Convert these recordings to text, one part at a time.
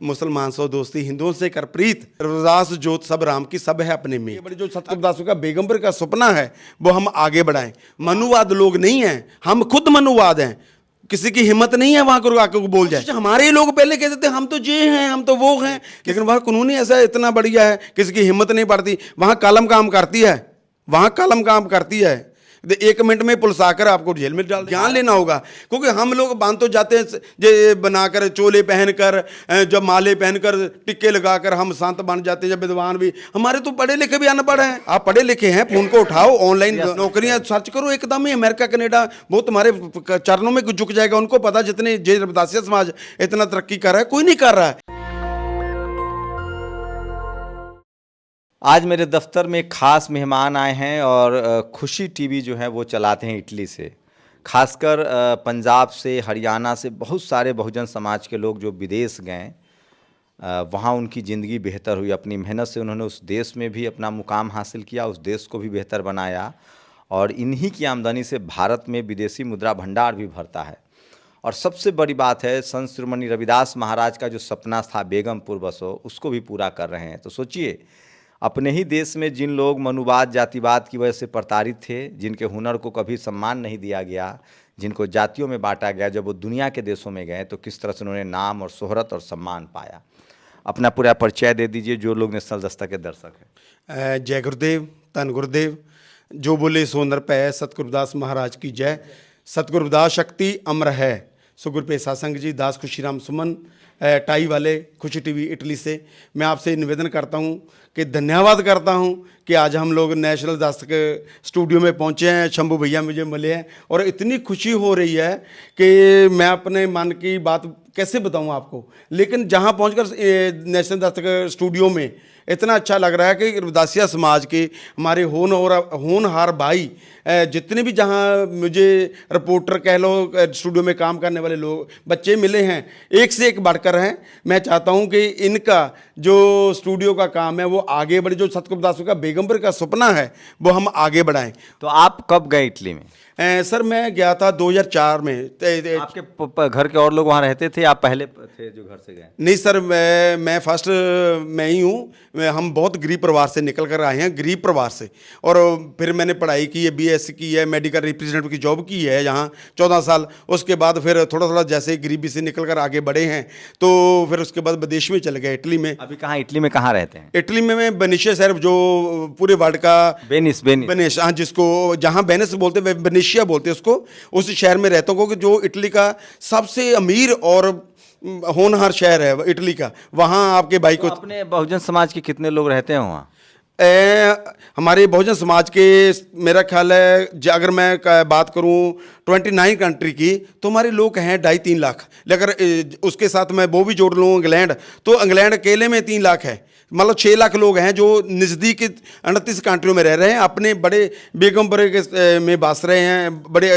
मुसलमान सो दोस्ती हिंदुओं से कर प्रीत, रविदास जोत सब राम की सब है अपने में। ये बड़े जो सतगुरदासों का बेगमपुर का सपना है वो हम आगे बढ़ाएं। मनुवाद लोग नहीं हैं, हम खुद मनुवाद हैं। किसी की हिम्मत नहीं है वहां को आके बोल जाए। हमारे लोग पहले कहते थे हम तो ये हैं, हम तो वो हैं, लेकिन वहां कानून ही ऐसा इतना बढ़िया है, किसी की हिम्मत नहीं पड़ती। वहां कलम काम करती है, वहां कलम काम करती है। 1 मिनट में पुलिस आकर आपको जेल में डाल, ज्ञान लेना होगा। क्योंकि हम लोग बांध तो जाते हैं जे बनाकर, चोले पहनकर, जब माले पहनकर, टिक्के लगाकर हम संत बन जाते हैं, जब विद्वान भी। हमारे तो पढ़े लिखे भी अनपढ़ हैं। आप पढ़े लिखे हैं, फोन को उठाओ, ऑनलाइन नौकरियां सर्च करो, एकदम ही अमेरिका कनाडा वो तुम्हारे चरणों में झुक जाएगा। उनको पता जितने जे रविदासिया समाज इतना तरक्की कर रहा है, कोई नहीं कर रहा है। आज मेरे दफ्तर में एक खास मेहमान आए हैं और खुशी टीवी जो है वो चलाते हैं इटली से। खासकर पंजाब से, हरियाणा से बहुत सारे बहुजन समाज के लोग जो विदेश गए, वहाँ उनकी ज़िंदगी बेहतर हुई। अपनी मेहनत से उन्होंने उस देश में भी अपना मुकाम हासिल किया, उस देश को भी बेहतर बनाया और इन्हीं की आमदनी से भारत में विदेशी मुद्रा भंडार भी भरता है। और सबसे बड़ी बात है, संत शिरोमणि रविदास महाराज का जो सपना था बेगमपुर बसो, उसको भी पूरा कर रहे हैं। तो सोचिए, अपने ही देश में जिन लोग मनुवाद, जातिवाद की वजह से प्रताड़ित थे, जिनके हुनर को कभी सम्मान नहीं दिया गया, जिनको जातियों में बांटा गया, जब वो दुनिया के देशों में गए तो किस तरह से उन्होंने नाम और शोहरत और सम्मान पाया। अपना पूरा परिचय दे दीजिए जो लोग नेशनल दस्तक के दर्शक हैं। जय गुरुदेव, धन गुरुदेव, जो बोले सो नर पै, सतगुरुदास महाराज की जय। सतगुरुदास शक्ति अमर है। सुगुरु पे सासंग जी, दास खुशीराम सुमन, टाई वाले, खुशी टीवी इटली से मैं आपसे निवेदन करता हूं कि धन्यवाद करता हूं कि आज हम लोग नेशनल दस्तक स्टूडियो में पहुंचे हैं। शंभू भैया मुझे मिले हैं और इतनी खुशी हो रही है कि मैं अपने मन की बात कैसे बताऊं आपको। लेकिन जहां पहुंचकर नेशनल दस्तक स्टूडियो में इतना अच्छा लग रहा है कि रविदासिया समाज के हमारे होनहार भाई जितने भी, जहां मुझे रिपोर्टर कह लो, स्टूडियो में काम करने वाले लोग, बच्चे मिले हैं, एक से एक बढ़कर हैं। मैं चाहता हूं कि इनका जो स्टूडियो का काम है वो आगे बढ़े। जो सतगुरुदासों का बेगमपुर का सपना है वो हम आगे बढ़ाएं। तो आप कब गए इटली में? सर मैं गया था 2004 में। आपके घर के और लोग वहाँ रहते थे, आप पहले थे जो घर से गए? नहीं सर, मैं फर्स्ट मैं ही हूँ। हम बहुत गरीब परिवार से निकल कर आए हैं, गरीब परिवार से। और फिर मैंने पढ़ाई की है, BSc की है, मेडिकल रिप्रेजेंटेटिव की जॉब की है यहाँ 14 साल। उसके बाद फिर थोड़ा थोड़ा जैसे गरीबी से निकल कर आगे बढ़े हैं, तो फिर उसके बाद विदेश में चले गए, इटली में। अभी कहाँ, इटली में कहाँ रहते हैं? इटली में मैं वेनिसिया शहर, जो पूरे वर्ल्ड का वेनिस, हाँ, जिसको जहाँ वेनिस बोलते हैं, वेनिसिया बोलते हैं उसको, उस शहर में रहता हूँ। क्योंकि जो इटली का सबसे अमीर और होनहार शहर है इटली का, वहाँ आपके भाई को। अपने बहुजन समाज के कितने लोग रहते हैं वहाँ? हमारे बहुजन समाज के मेरा ख्याल है, अगर मैं बात करूं 29 कंट्री की, तो हमारे लोग हैं 2.5-3 लाख। अगर उसके साथ मैं वो भी जोड़ लूँ इंग्लैंड, तो इंग्लैंड अकेले में 3 लाख है। मतलब 6 लाख लोग हैं जो नज़दीक 29 कंट्रियों में रह रहे हैं, अपने बड़े बेगमपुर में बस रहे हैं, बड़े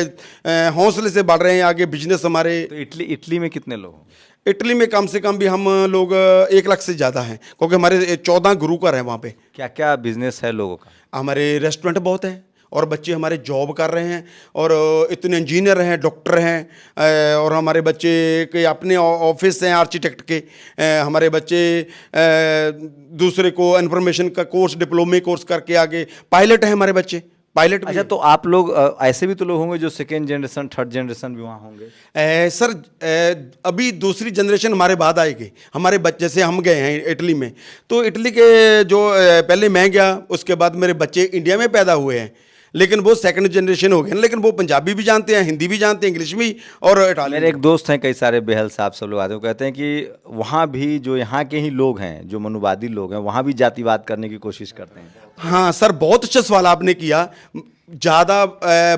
हौसले से बढ़ रहे हैं आगे बिजनेस हमारे। तो इटली में कितने लोग? इटली में कम से कम भी हम लोग 1 लाख से ज़्यादा हैं, क्योंकि हमारे 14 गुरु घर हैं वहाँ पे। क्या क्या बिजनेस है लोगों का? हमारे रेस्टोरेंट बहुत हैं और बच्चे हमारे जॉब कर रहे हैं और इतने इंजीनियर हैं, डॉक्टर हैं, और हमारे बच्चे के अपने ऑफिस हैं आर्किटेक्ट के। हमारे बच्चे दूसरे को इन्फॉर्मेशन का कोर्स, डिप्लोमे कोर्स करके आगे पायलट हैं हमारे बच्चे, पायलट। अच्छा, तो आप लोग ऐसे भी तो लोग होंगे जो 2nd जनरेशन, 3rd जनरेशन भी वहाँ होंगे? सर अभी दूसरी जनरेशन हमारे बाद आएगी। हमारे बच्चे, जैसे हम गए हैं इटली में, तो इटली के जो पहले मैं गया, उसके बाद मेरे बच्चे इंडिया में पैदा हुए हैं, लेकिन वो 2nd जनरेशन हो गए, लेकिन वो पंजाबी भी जानते हैं, हिंदी भी जानते हैं, इंग्लिश भी और इटालियन। मेरे एक दोस्त हैं, कई सारे बेहल साहब, सब लोग आते हैं, कहते हैं कि वहाँ भी जो यहाँ के ही लोग हैं, जो मनुवादी लोग हैं, वहाँ भी जातिवाद करने की कोशिश करते हैं। हाँ सर, बहुत अच्छा सवाल आपने किया। ज़्यादा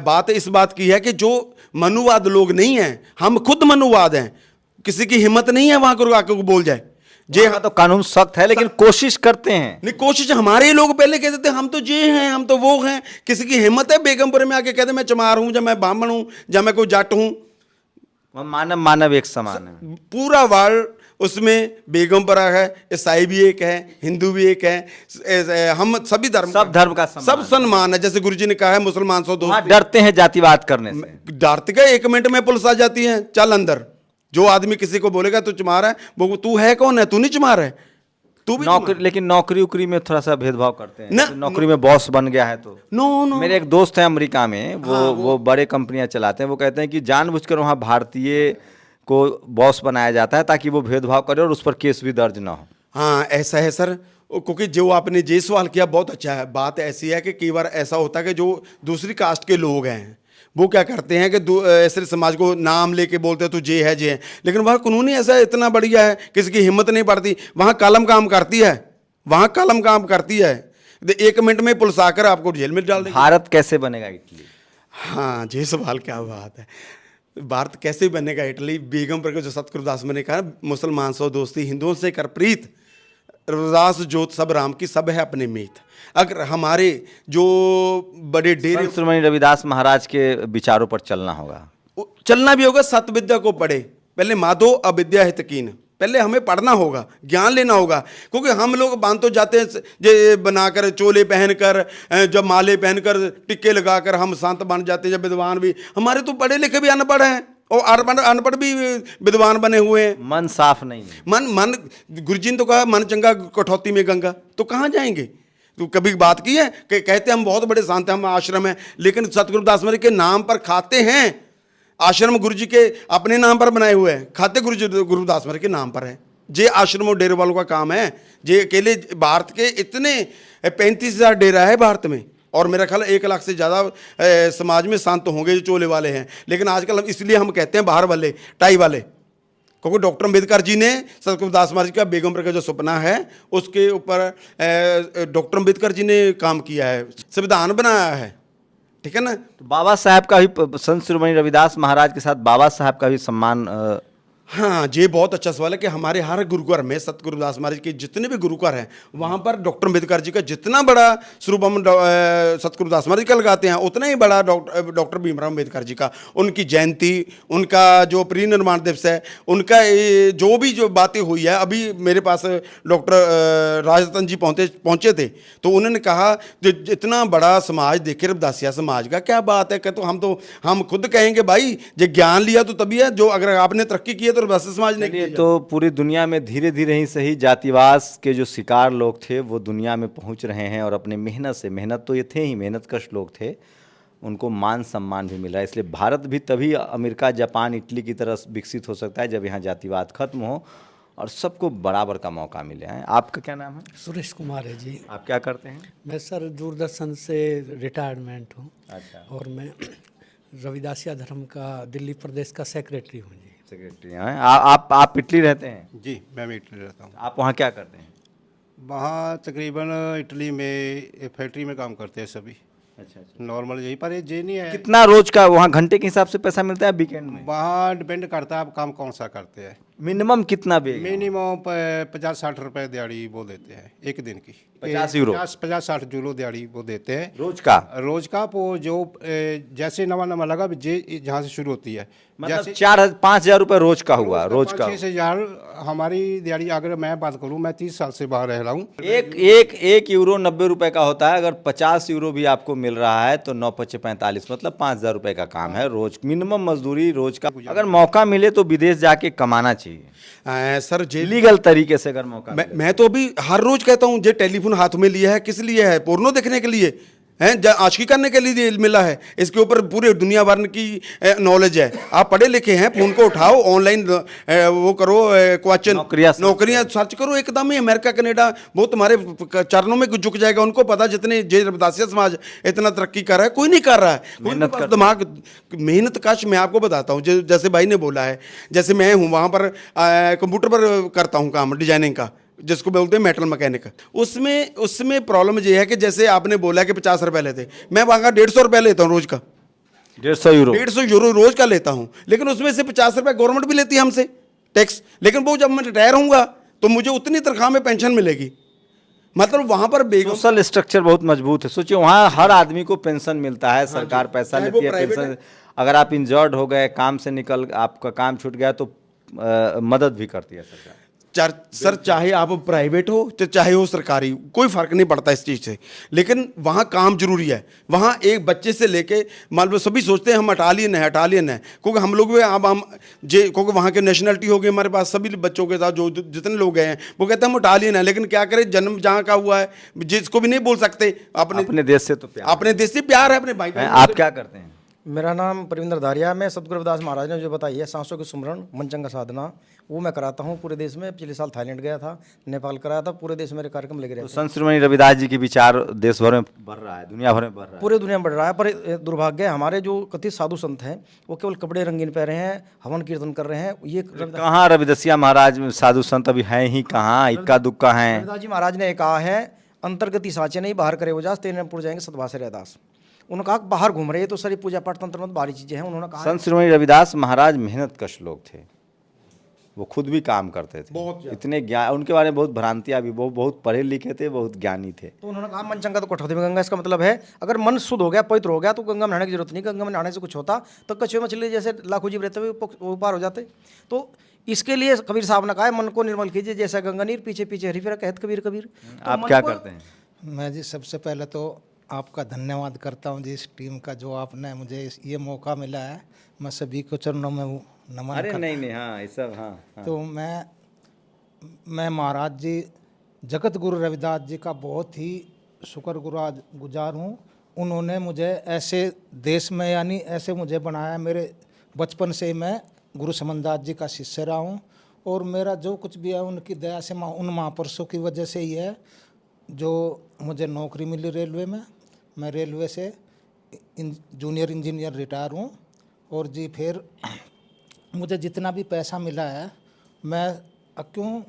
बात इस बात की है कि जो मनुवाद लोग नहीं हैं, हम खुद मनुवाद हैं। किसी की हिम्मत नहीं है वहाँ को आके बोल जाए। जे हाँ, तो कानून सख्त है, लेकिन कोशिश करते हैं। नहीं, कोशिश हमारे लोग पहले कहते थे हम तो ये हैं, हम तो वो हैं। किसी की हिम्मत है बेगमपुर में आके कहते मैं चमार हूँ, जब मैं ब्राह्मण हूँ, जब मैं कोई जाट हूँ। मानव एक समान है। पूरा वर्ल्ड उसमें बेगमपुर है, ईसाई भी एक है, हिंदू भी एक है, हम सभी धर्म, सब धर्म का सब सम्मान है। जैसे गुरुजी ने कहा है, मुसलमान सो दोस्त। डरते हैं जातिवाद करने से। डरते का 1 मिनट में पुलिस आ जाती है, चल अंदर, जो आदमी किसी को बोलेगा तू चमार है, वो तू है कौन है, तू नहीं चमार है, तू भी नौकरी, लेकिन नौकरी उकरी में थोड़ा सा भेदभाव करते हैं। ना- जैसे नौकरी में बॉस बन गया है तो नो नो मेरे एक दोस्त हैं अमेरिका में, वो बड़े कंपनियां चलाते हैं। वो कहते हैं कि जानबूझकर वहाँ भारतीय को बॉस बनाया जाता है ताकि वो भेदभाव करे और उस पर केस भी दर्ज ना हो। हाँ ऐसा है सर, क्योंकि जो आपने जे सवाल किया बहुत अच्छा है। बात ऐसी है कि कई बार ऐसा होता है कि जो दूसरी कास्ट के लोग हैं वो क्या करते हैं कि ऐसे समाज को नाम लेके बोलते हैं तो जे है जे है, लेकिन वहाँ कानूनी ऐसा इतना बढ़िया है, किसी की हिम्मत नहीं पड़ती, वहाँ कलम काम करती है, वहाँ कलम काम करती है। 1 मिनट में पुलिस आकर आपको जेल में डाल देगी। भारत कैसे बनेगा इटली? हाँ ये सवाल क्या बात है, भारत कैसे बनेगा इटली? बेगमपुर के जो सतगुरुदास ने कहा, मुसलमान सो दोस्ती हिंदुओं से कर प्रीत, रविदास जोत सब राम की सब है अपने मीत। अगर हमारे जो बड़े डेरे, संत शिरोमणि रविदास महाराज के विचारों पर चलना होगा, चलना भी होगा, सत विद्या को पढ़े, पहले माधो अविद्या हितकीन, पहले हमें पढ़ना होगा, ज्ञान लेना होगा। क्योंकि हम लोग बांध तो जाते हैं जे बनाकर, चोले पहनकर, जब माले पहनकर, टिक्के लगाकर हम संत बन जाते हैं, जब विद्वान भी। हमारे तो पढ़े लिखे भी अनपढ़ हैं और अनपढ़ भी विद्वान बने हुए हैं। मन साफ नहीं है। मन गुरुजी ने तो कहा मन चंगा कठौती में गंगा, तो कहाँ जाएंगे? तो कभी बात की है कि कहते हम बहुत बड़े संत हैं, हम आश्रम है, लेकिन सतगुरुदास महाराज के नाम पर खाते हैं। आश्रम गुरुजी के अपने नाम पर बनाए हुए हैं, खाते गुरुदास महाराज के नाम पर है। जे आश्रम और डेरे वालों का काम है। जे अकेले भारत के इतने 35,000 डेरा है भारत में, और मेरा ख्याल 1 लाख से ज़्यादा समाज में संत होंगे जो चोले वाले हैं। लेकिन आजकल इसलिए हम कहते हैं बाहर वाले, टाई वाले, क्योंकि डॉक्टर अम्बेडकर जी ने सतगुरुदास महाराज का बेगमपुर का जो सपना है उसके ऊपर डॉक्टर अम्बेडकर जी ने काम किया है, संविधान बनाया है, ठीक है ना। तो बाबा साहब का भी, संत शिरोमणि रविदास महाराज के साथ बाबा साहब का भी सम्मान हाँ ये बहुत अच्छा सवाल है कि हमारे हर गुरुकुल में सतगुरुदास महाराज के जितने भी गुरुकुल हैं वहाँ पर डॉक्टर अम्बेडकर जी का जितना बड़ा स्वरूप हम सतगुरुदास महाराज का लगाते हैं, उतना ही बड़ा डॉक्टर भीमराव अम्बेडकर जी का, उनकी जयंती, उनका जो परिनिर्वाण दिवस है, उनका जो भी जो बातें हुई है। अभी मेरे पास डॉक्टर राजरतन जी पहुँचे थे, तो उन्होंने कहा इतना बड़ा समाज देखे रविदासिया समाज का, क्या बात है। तो हम खुद कहेंगे भाई जो ज्ञान लिया तो तभी है, जो अगर आपने तरक्की की है तो रविदासी समाज ने की। तो पूरी दुनिया में धीरे धीरे ही सही जातिवाद के जो शिकार लोग थे वो दुनिया में पहुंच रहे हैं, और अपने मेहनत से, मेहनत तो ये थे ही, मेहनतकश लोग थे, उनको मान सम्मान भी मिला है। इसलिए भारत भी तभी अमेरिका, जापान, इटली की तरह विकसित हो सकता है जब यहाँ जातिवाद खत्म हो और सबको बराबर का मौका मिले। हैं आपका क्या नाम है? सुरेश कुमार है जी। आप क्या करते हैं? मैं सर दूरदर्शन से रिटायरमेंट हूँ। अच्छा, और मैं रविदासिया धर्म का दिल्ली प्रदेश का सेक्रेटरी हूँ जी। सेक्रेटरी हैं आप इटली रहते हैं? जी मैं भी इटली रहता हूँ। आप वहाँ क्या करते हैं? वहाँ तकरीबन इटली में फैक्ट्री में काम करते हैं सभी, अच्छा अच्छा। नॉर्मल यही पर ये नहीं है। कितना रोज का वहाँ घंटे के हिसाब से पैसा मिलता है वीकेंड में? वहाँ डिपेंड करता है आप काम कौन सा करते हैं। मिनिमम कितना बेग? मिनिमम 50-60 रुपए दिहाड़ी वो देते हैं एक दिन की। 50 यूरो? 50-60 यूरो दिहाड़ी वो देते हैं रोज का? रोज का। वो जो जैसे नवा लगा जहाँ से शुरू होती है, मतलब 4-5 हज़ार रुपये रोज का हुआ? रोज का 6,000 हमारी दिहाड़ी। अगर मैं बात करूँ, मैं 30 साल से बाहर रह रहा हूँ। एक यूरो 90 रुपए का होता है। अगर 50 यूरो भी आपको मिल रहा है तो 9-5-45 मतलब 5,000 रुपए का काम है रोज, मिनिमम मजदूरी रोज का। अगर मौका मिले तो विदेश जाके कमाना चाहिए सर जे लीगल तरीके से, अगर मौका मिले। मैं तो अभी हर रोज कहता हूँ, जो टेलीफोन हाथ में लिया है किस लिए है? पोर्नो देखने के लिए हैं, आशिकी करने के लिए मिला है? इसके ऊपर पूरे दुनिया भर की नॉलेज है। आप पढ़े लिखे हैं, फोन को उठाओ, ऑनलाइन वो करो, क्वेश्चन नौकरियां सर्च करो, एकदम ही अमेरिका कनाडा वो तुम्हारे चरणों में झुक जाएगा। उनको पता जितने जे रविदासिया समाज इतना तरक्की कर रहा है, कोई नहीं कर रहा है। दिमाग मेहनत कश। मैं आपको बताता हूँ, जैसे भाई ने बोला है, जैसे मैं हूँ वहाँ पर कंप्यूटर पर करता हूँ काम, डिजाइनिंग का, जिसको बोलते हैं मेटल मैकेनिक। उसमें प्रॉब्लम ये है कि जैसे आपने बोला कि 50 रुपए लेते, मैं वहाँ का 150 रुपए लेता हूँ रोज का। 150 यूरो रोज का लेता हूँ, लेकिन उसमें से 50 रुपए गवर्नमेंट भी लेती है हमसे टैक्स। लेकिन वो जब मैं रिटायर होऊंगा तो मुझे उतनी तनख्वाह में पेंशन मिलेगी। मतलब वहाँ पर सोशल स्ट्रक्चर बहुत मजबूत है। सोचिए वहाँ हर आदमी को पेंशन मिलता है, सरकार पैसा लेती है पेंशन। अगर आप इंजर्ड हो गए, काम से आपका काम छूट गया तो मदद भी करती है सरकार। सर चाहे आप प्राइवेट हो तो चाहे हो सरकारी, कोई फर्क नहीं पड़ता इस चीज़ से, लेकिन वहाँ काम जरूरी है। वहाँ एक बच्चे से लेके मान लो सभी सोचते हैं हम इटालियन है, क्योंकि हम लोग अब हम क्योंकि वहाँ के नेशनलिटी हो गई हमारे पास, सभी बच्चों के साथ जो जितने लोग गए हैं वो कहते हैं हम इटालियन है, लेकिन क्या करें, जन्म जहाँ का हुआ है जिसको भी नहीं बोल सकते, अपने देश से तो प्यार, अपने देश से प्यार है, अपने भाई बहन। आप क्या करते हैं? मेरा नाम परविंदर धारिया, मैं सतगुरु रविदास महाराज ने जो बताई है सांसों की सुमरन मनचंगा साधना, वो मैं कराता हूँ पूरे देश में। पिछले साल थाईलैंड गया था, नेपाल कराया था, पूरे देश में मेरे कार्यक्रम लगे तो रहते हैं। संत शिरोमणि रविदास जी के विचार देश भर में बढ़ रहा है, दुनिया भर में बढ़ रहा है। पूरे दुनिया में बढ़ रहा है, पर दुर्भाग्य है हमारे जो कथित साधु संत हैं वो केवल कपड़े रंगीन पहने हैं, हवन कीर्तन कर रहे हैं। ये कहाँ रविदासिया महाराज साधु संत अभी हैं ही कहाँ, इक्का दुक्का हैं। रविदास जी महाराज ने कहा है, अंतर्गति साचे नहीं बाहर करे वजास, तेरे पुर जाएंगे सतभाषा रैदास। उन्होंने कहा बाहर घूम रहे हैं तो सारी पूजा पाठ तंत्र में बाहरी चीजें हैं। उन्होंने कहा संत शिरोमणि रविदास महाराज मेहनत कश लोग थे, वो खुद भी काम करते थे, इतने ज्ञान, उनके बारे में बहुत भ्रांतियां भी, वो बहुत पढ़े लिखे थे, बहुत ज्ञानी थे। तो उन्होंने कहा मन चंगा तो कठौती में गंगा। इसका मतलब है अगर मन शुद्ध हो गया, पवित्र हो गया, तो गंगा में नहाने की जरूरत नहीं। गंगा में नहाने से कुछ होता तो कछुए मछली जैसे लाखों जीव रहते हुए वो पार हो जाते। तो इसके लिए कबीर साहब ने कहा है, मन को निर्मल कीजिए जैसा गंगा नीर, पीछे पीछे हरी फिरा कहत कबीर कबीर। तो आप मन क्या को- करते हैं? मैं जी सबसे पहले तो आपका धन्यवाद करता हूं जी, इस टीम का जो आपने मुझे ये मौका मिला है। मैं सभी को चरणों में नमन अरे करता नहीं, हाँ ये सब, हाँ। तो मैं महाराज जी जगत गुरु रविदास जी का बहुत ही शुक्रगुजार हूँ। उन्होंने मुझे ऐसे देश में यानी ऐसे मुझे बनाया। मेरे बचपन से ही मैं गुरु समनदास जी का शिष्य रहा हूँ, और मेरा जो कुछ भी है उनकी दया से, उन महापुरुषों की वजह से ही है जो मुझे नौकरी मिली रेलवे में। मैं रेलवे से जूनियर इंजीनियर रिटायर हूँ, और जी फिर मुझे जितना भी पैसा मिला है, मैं क्यों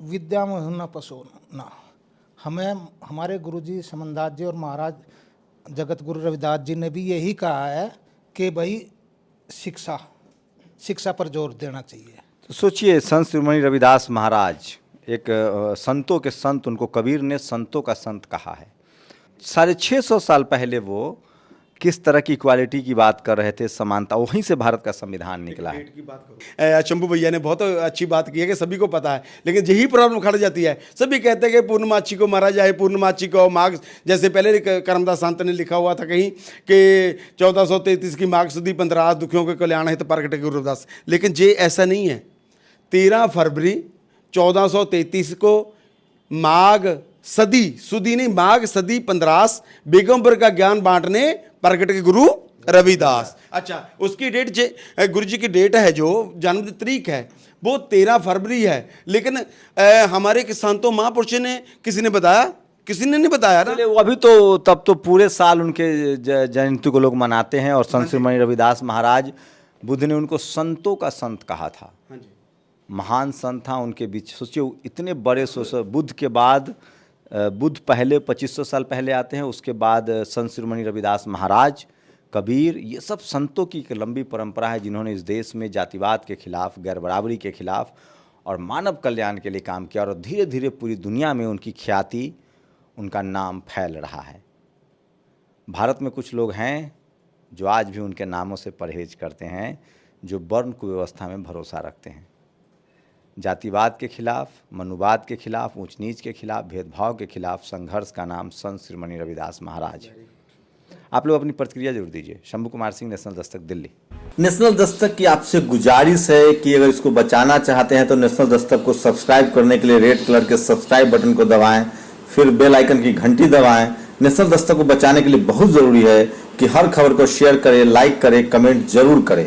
विद्या में हूँ ना पशु ना। हमें हमारे गुरुजी समनदास जी और महाराज जगत गुरु रविदास जी ने भी यही कहा है कि भाई शिक्षा पर जोर देना चाहिए। तो सोचिए, संत शिरोमणि रविदास महाराज एक संतों के संत, उनको कबीर ने संतों का संत कहा है। 650 साल पहले वो किस तरह की इक्वालिटी की बात कर रहे थे, समानता, वहीं से भारत का संविधान निकला है। शंभू भैया ने बहुत अच्छी बात की है कि सभी को पता है, लेकिन यही प्रॉब्लम खड़ जाती है। सभी कहते हैं कि पूर्णमासी को मारा जाए, पूर्णमासी को माघ, जैसे पहले करमदास संत ने लिखा हुआ था कहीं कि 1433 की माघ सुदी 15 दुखियों के कल्याण हित प्रगटे गुरु रविदास, लेकिन ये ऐसा नहीं है। 13 फरवरी 1433 को माघ सुदी नहीं, माघ सदी 15 बेगमपुर का ज्ञान बांटने प्रगट के गुरु रविदास। अच्छा, उसकी डेट गुरु जी की डेट है, जो जन्म तारीख है वो 13 फरवरी है, लेकिन हमारे संतों महापुरुषों ने किसी ने बताया? किसी ने नहीं बताया ना। वो अभी तो तब तो पूरे साल उनके जयंती को लोग मनाते हैं, और संत शिरोमणि रविदास महाराज, बुद्ध ने उनको संतों का संत कहा था। महान संत था उनके बीच। सोचिए, इतने बड़े बुद्ध के बाद, बुद्ध पहले 2500 साल पहले आते हैं, उसके बाद संत शिरोमणि रविदास महाराज, कबीर, ये सब संतों की एक लंबी परंपरा है जिन्होंने इस देश में जातिवाद के खिलाफ, गैर बराबरी के खिलाफ और मानव कल्याण के लिए काम किया, और धीरे धीरे पूरी दुनिया में उनकी ख्याति, उनका नाम फैल रहा है। भारत में कुछ लोग हैं जो आज भी उनके नामों से परहेज करते हैं, जो वर्ण कुव्यवस्था में भरोसा रखते हैं। जातिवाद के खिलाफ, मनुवाद के खिलाफ, ऊंच नीच के खिलाफ, भेदभाव के खिलाफ संघर्ष का नाम संत शिरोमणि रविदास महाराज। आप लोग अपनी प्रतिक्रिया जरूर दीजिए। शंभू कुमार सिंह, नेशनल दस्तक, दिल्ली। नेशनल दस्तक की आपसे गुजारिश है कि अगर इसको बचाना चाहते हैं तो नेशनल दस्तक को सब्सक्राइब करने के लिए रेड कलर के सब्सक्राइब बटन को दबाएं, फिर बेल आइकन की घंटी दबाएं। नेशनल दस्तक को बचाने के लिए बहुत जरूरी है कि हर खबर को शेयर करें, लाइक करें, कमेंट जरूर करें।